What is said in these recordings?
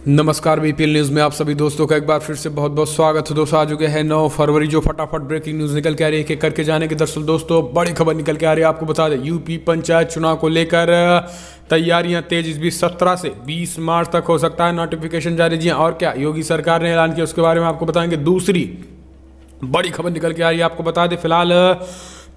नमस्कार, BPL news में आप सभी दोस्तों का एक बार फिर से बहुत बहुत स्वागत है। दोस्तों आ चुके हैं 9 फरवरी, जो फटाफट ब्रेकिंग न्यूज़ निकल के आ रही है एक एक करके जाने के। दरअसल दोस्तों बड़ी खबर निकल के आ रही है, आपको बता दें यूपी पंचायत चुनाव को लेकर तैयारियां तेज। इस बीच 17 से 20 मार्च तक हो सकता है नोटिफिकेशन जारी। जी और क्या योगी सरकार ने ऐलान किया, उसके बारे में आपको बताएंगे। दूसरी बड़ी खबर निकल के आ रही है, आपको बता दें फिलहाल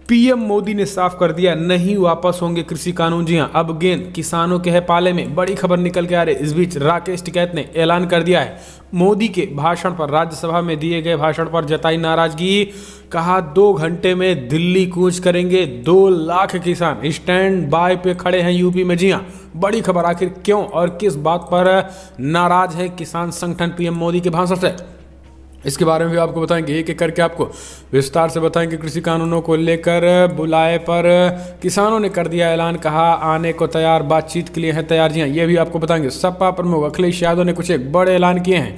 पीएम मोदी ने साफ कर दिया नहीं वापस होंगे कृषि कानून। जी हां, अब गेंद किसानों के है पाले में। बड़ी खबर निकल के आ रही है। इस बीच राकेश टिकैत ने ऐलान कर दिया है मोदी के भाषण पर, राज्यसभा में दिए गए भाषण पर जताई नाराजगी। कहा 2 घंटे में दिल्ली कूच करेंगे 2 लाख किसान। स्टैंड बाय पे खड़े हैं यूपी में। जी हां, बड़ी खबर, आखिर क्यों और किस बात पर नाराज है किसान संगठन पीएम मोदी के भाषण से, इसके बारे में भी आपको बताएंगे। एक एक करके आपको विस्तार से बताएंगे। कृषि कानूनों को लेकर बुलाए पर किसानों ने कर दिया ऐलान, कहा आने को तैयार, बातचीत के लिए हैं तैयार। जी हाँ, ये भी आपको बताएंगे। सपा प्रमुख अखिलेश यादव ने कुछ एक बड़े ऐलान किए हैं।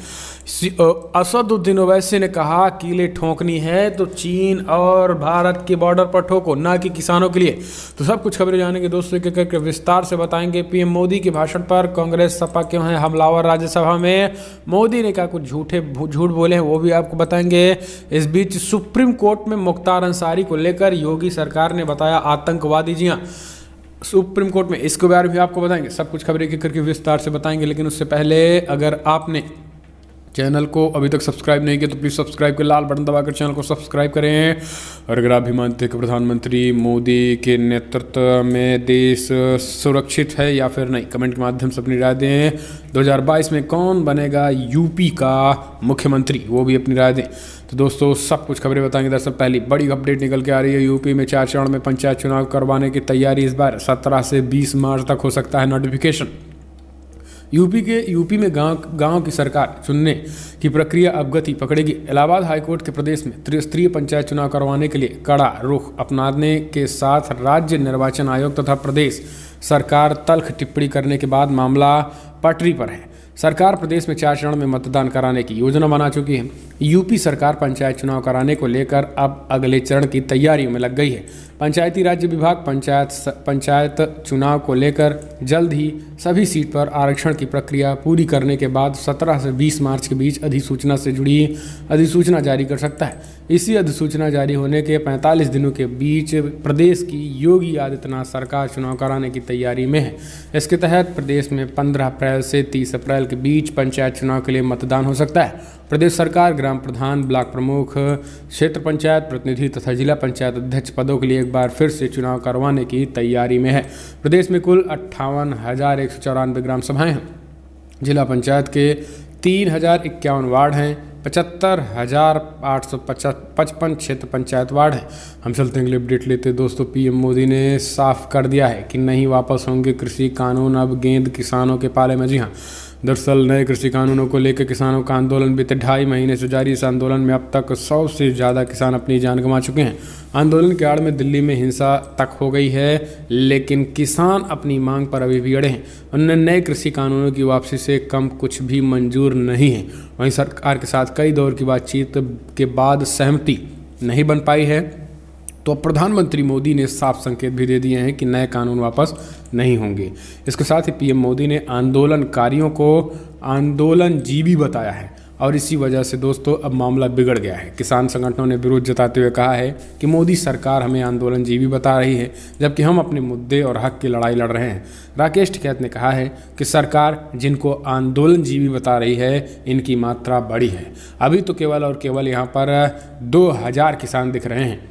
असदुद्दीन ओवैसी ने कहा कीले ठोकनी है तो चीन और भारत के बॉर्डर पर ठोको, ना कि किसानों के लिए। तो सब कुछ खबरें जानेंगे दोस्तों, एक एक करके विस्तार से बताएंगे। पीएम मोदी के भाषण पर कांग्रेस सपा क्यों है हमलावर राज्यसभा में, मोदी ने क्या कुछ झूठ बोले हैं वो भी आपको बताएंगे। इस बीच सुप्रीम कोर्ट में मुख्तार अंसारी को लेकर योगी सरकार ने बताया आतंकवादी। जी हाँ, सुप्रीम कोर्ट में, इसके बारे में भी आपको बताएंगे। सब कुछ खबरें एक करके विस्तार से बताएंगे, लेकिन उससे पहले अगर आपने चैनल को अभी तक सब्सक्राइब नहीं किया तो प्लीज़ सब्सक्राइब के लाल बटन दबाकर चैनल को सब्सक्राइब करें। और अगर आप भी मानते हैं कि प्रधानमंत्री मोदी के नेतृत्व में देश सुरक्षित है या फिर नहीं, कमेंट के माध्यम से अपनी राय दें। 2022 में कौन बनेगा यूपी का मुख्यमंत्री, वो भी अपनी राय दें। तो दोस्तों सब कुछ खबरें बताएंगे। दरअसल पहली बड़ी अपडेट निकल के आ रही है, यूपी में 4 चरण में पंचायत चुनाव करवाने की तैयारी। इस बार 17 से 20 मार्च तक हो सकता है नोटिफिकेशन। यूपी में गांव की सरकार चुनने की प्रक्रिया अब गति पकड़ेगी। इलाहाबाद हाईकोर्ट के प्रदेश में त्रिस्तरीय पंचायत चुनाव करवाने के लिए कड़ा रुख अपनाने के साथ राज्य निर्वाचन आयोग तथा प्रदेश सरकार तल्ख टिप्पणी करने के बाद मामला पटरी पर है। सरकार प्रदेश में 4 चरण में मतदान कराने की योजना बना चुकी है। यूपी सरकार पंचायत चुनाव कराने को लेकर अब अगले चरण की तैयारियों में लग गई है। पंचायती राज्य विभाग पंचायत चुनाव को लेकर जल्द ही सभी सीट पर आरक्षण की प्रक्रिया पूरी करने के बाद 17 से 20 मार्च के बीच अधिसूचना से जुड़ी अधिसूचना जारी कर सकता है। इसी अधिसूचना जारी होने के 45 दिनों के बीच प्रदेश की योगी आदित्यनाथ सरकार चुनाव कराने की तैयारी में है। इसके तहत प्रदेश में 15 अप्रैल से 30 अप्रैल के बीच पंचायत चुनाव के लिए मतदान हो सकता है। प्रदेश सरकार ग्राम प्रधान, ब्लॉक प्रमुख, क्षेत्र पंचायत प्रतिनिधि तथा जिला पंचायत अध्यक्ष पदों के लिए एक बार फिर से चुनाव करवाने की तैयारी में है। प्रदेश में कुल 58,194 ग्राम सभाएं हैं। जिला पंचायत के 3,051 वार्ड हैं। 75,855 क्षेत्र पंचायत वार्ड है। हम चलते हैं अगले अपडेट लेते दोस्तों। पीएम मोदी ने साफ कर दिया है कि नहीं वापस होंगे कृषि कानून, अब गेंद किसानों के पाले में। जी हाँ, दरअसल नए कृषि कानूनों को लेकर किसानों का आंदोलन बीते 2.5 महीने से जारी। इस आंदोलन में अब तक 100 से ज़्यादा किसान अपनी जान गंवा चुके हैं। आंदोलन के आड़ में दिल्ली में हिंसा तक हो गई है, लेकिन किसान अपनी मांग पर अभी भी अड़े हैं। उन्होंने नए कृषि कानूनों की वापसी से कम कुछ भी मंजूर नहीं है। वहीं सरकार के साथ कई दौर की बातचीत के बाद सहमति नहीं बन पाई है। तो प्रधानमंत्री मोदी ने साफ संकेत भी दे दिए हैं कि नए कानून वापस नहीं होंगे। इसके साथ ही पीएम मोदी ने आंदोलनकारियों को आंदोलनजीवी बताया है और इसी वजह से दोस्तों अब मामला बिगड़ गया है। किसान संगठनों ने विरोध जताते हुए कहा है कि मोदी सरकार हमें आंदोलनजीवी बता रही है, जबकि हम अपने मुद्दे और हक की लड़ाई लड़ रहे हैं। राकेश टिकैत ने कहा है कि सरकार जिनको आंदोलनजीवी बता रही है इनकी मात्रा बड़ी है। अभी तो केवल और केवल यहाँ पर 2000 किसान दिख रहे हैं,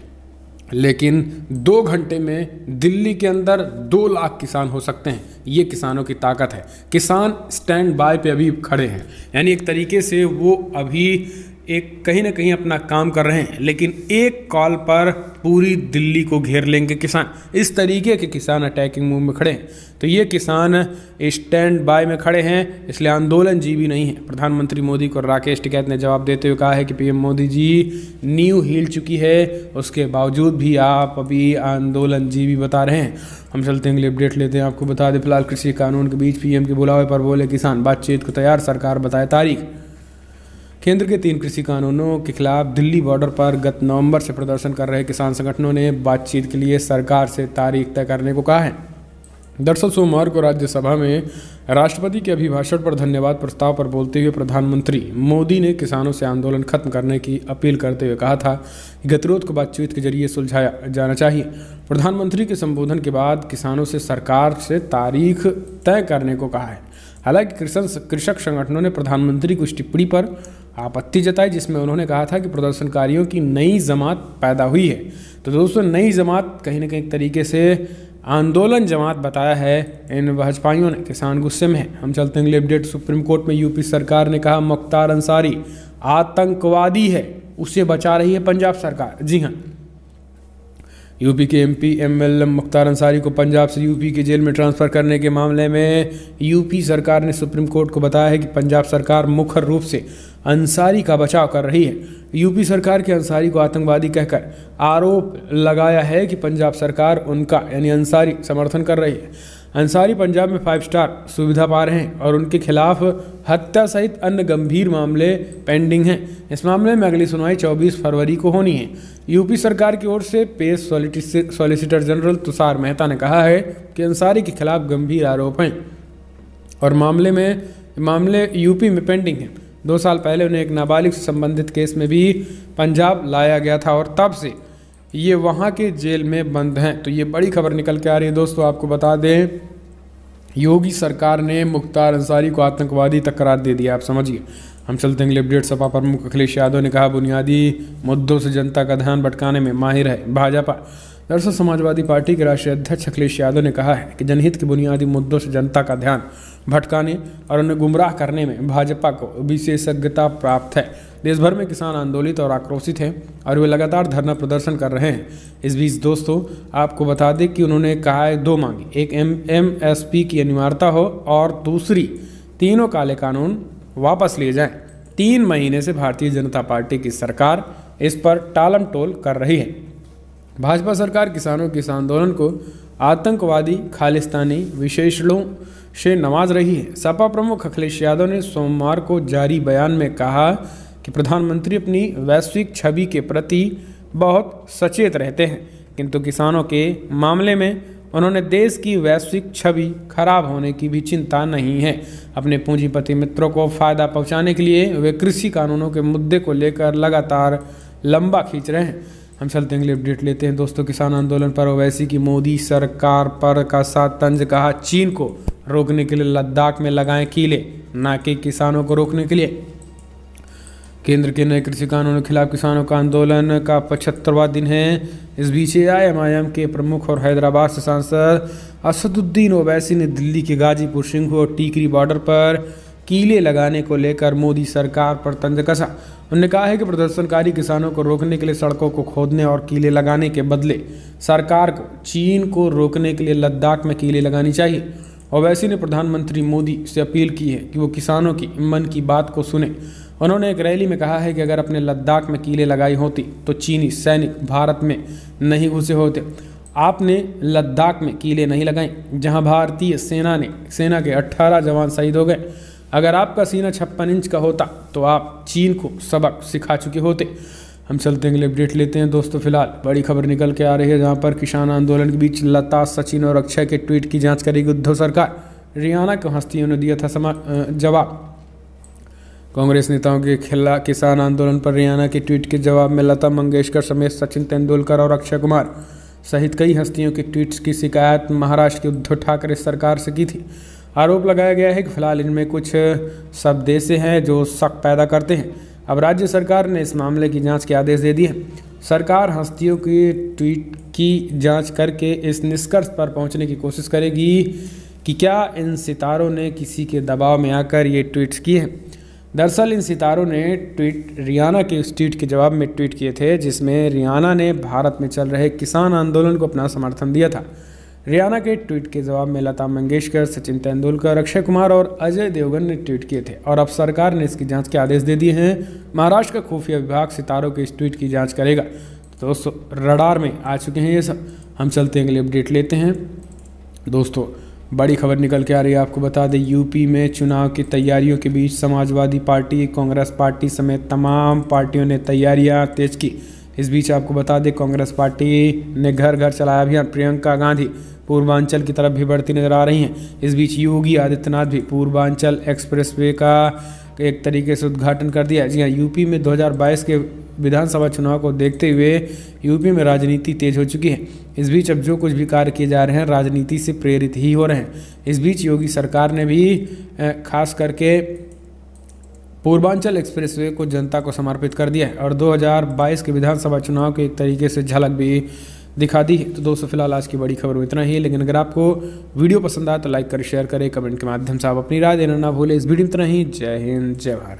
लेकिन 2 घंटे में दिल्ली के अंदर 2 लाख किसान हो सकते हैं। ये किसानों की ताकत है। किसान स्टैंड बाय पे अभी खड़े हैं, यानी एक तरीके से वो अभी एक कहीं ना कहीं अपना काम कर रहे हैं, लेकिन एक कॉल पर पूरी दिल्ली को घेर लेंगे किसान। इस तरीके के किसान अटैकिंग मूव में खड़े हैं। तो ये किसान स्टैंड बाय में खड़े हैं, इसलिए आंदोलनजीवी नहीं है। प्रधानमंत्री मोदी को राकेश टिकैत ने जवाब देते हुए कहा है कि पीएम मोदी जी नींव हिल चुकी है, उसके बावजूद भी आप अभी आंदोलनजीवी बता रहे हैं। हम चलते हैं अगले अपडेट लेते हैं। आपको बता दें फिलहाल कृषि कानून के बीच पीएम के बुलावे पर बोले किसान, बातचीत को तैयार, सरकार बताए तारीख। केंद्र के 3 कृषि कानूनों के खिलाफ दिल्ली बॉर्डर पर गत नवंबर से प्रदर्शन कर रहे किसान संगठनों ने बातचीत के लिए सरकार से तारीख तय करने को कहा है। दरअसल सोमवार को राज्यसभा में राष्ट्रपति के अभिभाषण पर धन्यवाद प्रस्ताव पर बोलते हुए प्रधानमंत्री मोदी ने किसानों से आंदोलन खत्म करने की अपील करते हुए कहा था कि गतिरोध को बातचीत के जरिए सुलझाया जाना चाहिए। प्रधानमंत्री के संबोधन के बाद किसानों से सरकार से तारीख तय करने को कहा है। हालांकि कृषक संगठनों ने प्रधानमंत्री की उस टिप्पणी पर आपत्ति जताई जिसमें उन्होंने कहा था कि प्रदर्शनकारियों की नई जमात पैदा हुई है। तो दोस्तों, नई जमात कहीं ना कहीं एक तरीके से आंदोलन जमात बताया है इन भाजपाइयों ने। किसान गुस्से में है। हम चलते हैं अगले अपडेट। सुप्रीम कोर्ट में यूपी सरकार ने कहा मुख्तार अंसारी आतंकवादी है, उसे बचा रही है पंजाब सरकार। जी हाँ, यूपी के एमपी एमएलए मुख्तार अंसारी को पंजाब से यूपी की जेल में ट्रांसफर करने के मामले में यूपी सरकार ने सुप्रीम कोर्ट को बताया है कि पंजाब सरकार मुख्य रूप से अंसारी का बचाव कर रही है। यूपी सरकार के अंसारी को आतंकवादी कहकर आरोप लगाया है कि पंजाब सरकार उनका यानी अंसारी समर्थन कर रही है। अंसारी पंजाब में 5 स्टार सुविधा पा रहे हैं और उनके खिलाफ हत्या सहित अन्य गंभीर मामले पेंडिंग हैं। इस मामले में अगली सुनवाई 24 फरवरी को होनी है। यूपी सरकार की ओर से पेश सॉलिसिटर जनरल तुषार मेहता ने कहा है कि अंसारी के खिलाफ गंभीर आरोप हैं और मामले यूपी में पेंडिंग हैं। 2 साल पहले उन्हें एक नाबालिग से संबंधित केस में भी पंजाब लाया गया था और तब से ये वहाँ के जेल में बंद हैं। तो ये बड़ी खबर निकल के आ रही है। दोस्तों, आपको बता दें, योगी सरकार ने मुख्तार अंसारी को आतंकवादी तक करार दे दिया। आप समझिए। हम चलते हैं अगले अपडेट। सपा प्रमुख अखिलेश यादव ने कहा बुनियादी मुद्दों से जनता का ध्यान भटकाने में माहिर है भाजपा। दरअसल समाजवादी पार्टी के राष्ट्रीय अध्यक्ष अखिलेश यादव ने कहा है कि जनहित के बुनियादी मुद्दों से जनता का ध्यान भटकाने और उन्हें गुमराह करने में भाजपा को विशेषज्ञता प्राप्त है। देश भर में किसान आंदोलित और आक्रोशित हैं और वे लगातार धरना प्रदर्शन कर रहे हैं। इस बीच दोस्तों, आपको बता दें कि उन्होंने कहा है 2 मांगी, एक MSP की अनिवार्यता हो और दूसरी तीनों काले कानून वापस लिए जाएं। 3 महीने से भारतीय जनता पार्टी की सरकार इस पर टालम टोल कर रही है। भाजपा सरकार किसानों के इस आंदोलन को आतंकवादी खालिस्तानी विशेषणों से नवाज रही है। सपा प्रमुख अखिलेश यादव ने सोमवार को जारी बयान में कहा कि प्रधानमंत्री अपनी वैश्विक छवि के प्रति बहुत सचेत रहते हैं, किंतु किसानों के मामले में उन्होंने देश की वैश्विक छवि खराब होने की भी चिंता नहीं है। अपने पूंजीपति मित्रों को फायदा पहुंचाने के लिए वे कृषि कानूनों के मुद्दे को लेकर लगातार लंबा खींच रहे हैं। हम चलते हैं अगले अपडेट लेते हैं। दोस्तों, किसान आंदोलन पर ओवैसी की मोदी सरकार पर का साथ तंज। कहा चीन को रोकने के लिए लद्दाख में लगाएं कीले, ना कि किसानों को रोकने के लिए। केंद्र के नए कृषि कानूनों के खिलाफ किसानों का आंदोलन का 75वां दिन है। इस बीच AIMIM के प्रमुख और हैदराबाद से सांसद असदुद्दीन ओवैसी ने दिल्ली के गाजीपुर, सिंघू और टीकरी बॉर्डर पर कीले लगाने को लेकर मोदी सरकार पर तंज कसा। उन्होंने कहा है कि प्रदर्शनकारी किसानों को रोकने के लिए सड़कों को खोदने और कीले लगाने के बदले सरकार को चीन को रोकने के लिए लद्दाख में कीले लगानी चाहिए। ओवैसी ने प्रधानमंत्री मोदी से अपील की है कि वो किसानों की मन की बात को सुने। उन्होंने एक रैली में कहा है कि अगर अपने लद्दाख में कीले लगाई होती तो चीनी सैनिक भारत में नहीं घुसे होते। आपने लद्दाख में कीले नहीं लगाई जहां भारतीय सेना के 18 जवान शहीद हो गए। अगर आपका सीना 56 इंच का होता तो आप चीन को सबक सिखा चुके होते। हम चलते हैं अगले अपडेट लेते हैं। दोस्तों, फिलहाल बड़ी खबर निकल के आ रही है जहां पर किसान आंदोलन के बीच लता, सचिन और अक्षय के ट्वीट की जांच करेगी उद्धव सरकार। रियाना को हस्तियों ने दिया था जवाब। कांग्रेस नेताओं के खिलाफ किसान आंदोलन पर रियाना के ट्वीट के जवाब में लता मंगेशकर समेत सचिन तेंदुलकर और अक्षय कुमार सहित कई हस्तियों के ट्वीट्स की शिकायत महाराष्ट्र के उद्धव ठाकरे सरकार से की थी। आरोप लगाया गया है कि फिलहाल इनमें कुछ शब्द ऐसे हैं जो शक पैदा करते हैं। अब राज्य सरकार ने इस मामले की जांच के आदेश दे दिए। सरकार हस्तियों की ट्वीट की जांच करके इस निष्कर्ष पर पहुंचने की कोशिश करेगी कि क्या इन सितारों ने किसी के दबाव में आकर ये ट्वीट्स किए हैं। दरअसल इन सितारों ने ट्वीट रियाना के उस ट्वीट के जवाब में ट्वीट किए थे जिसमें रियाना ने भारत में चल रहे किसान आंदोलन को अपना समर्थन दिया था। रियाना के ट्वीट के जवाब में लता मंगेशकर, सचिन तेंदुलकर, अक्षय कुमार और अजय देवगन ने ट्वीट किए थे और अब सरकार ने इसकी जांच के आदेश दे दिए हैं। महाराष्ट्र का खुफिया विभाग सितारों के इस ट्वीट की जांच करेगा। तो दोस्तों, रडार में आ चुके हैं ये सब। हम चलते हैं अगले अपडेट लेते हैं। दोस्तों, बड़ी खबर निकल के आ रही है। आपको बता दें, यूपी में चुनाव की तैयारियों के बीच समाजवादी पार्टी, कांग्रेस पार्टी समेत तमाम पार्टियों ने तैयारियां तेज की। इस बीच आपको बता दें कांग्रेस पार्टी ने घर घर चलाया अभियान, प्रियंका गांधी पूर्वांचल की तरफ भी बढ़ती नजर आ रही हैं। इस बीच योगी आदित्यनाथ भी पूर्वांचल एक्सप्रेसवे का एक तरीके से उद्घाटन कर दिया। जी हाँ, यूपी में 2022 के विधानसभा चुनाव को देखते हुए यूपी में राजनीति तेज हो चुकी है। इस बीच अब जो कुछ भी कार्य किए जा रहे हैं राजनीति से प्रेरित ही हो रहे हैं। इस बीच योगी सरकार ने भी खास करके पूर्वांचल एक्सप्रेसवे को जनता को समर्पित कर दिया है और 2022 के विधानसभा चुनाव के एक तरीके से झलक भी दिखा दी है। तो दोस्तों फिलहाल आज की बड़ी खबर में इतना ही है, लेकिन अगर आपको वीडियो पसंद आए तो लाइक करें, शेयर करें, कमेंट के माध्यम से आप अपनी राय देना ना भूलें। इस वीडियो में इतना ही। जय हिंद, जय भारत।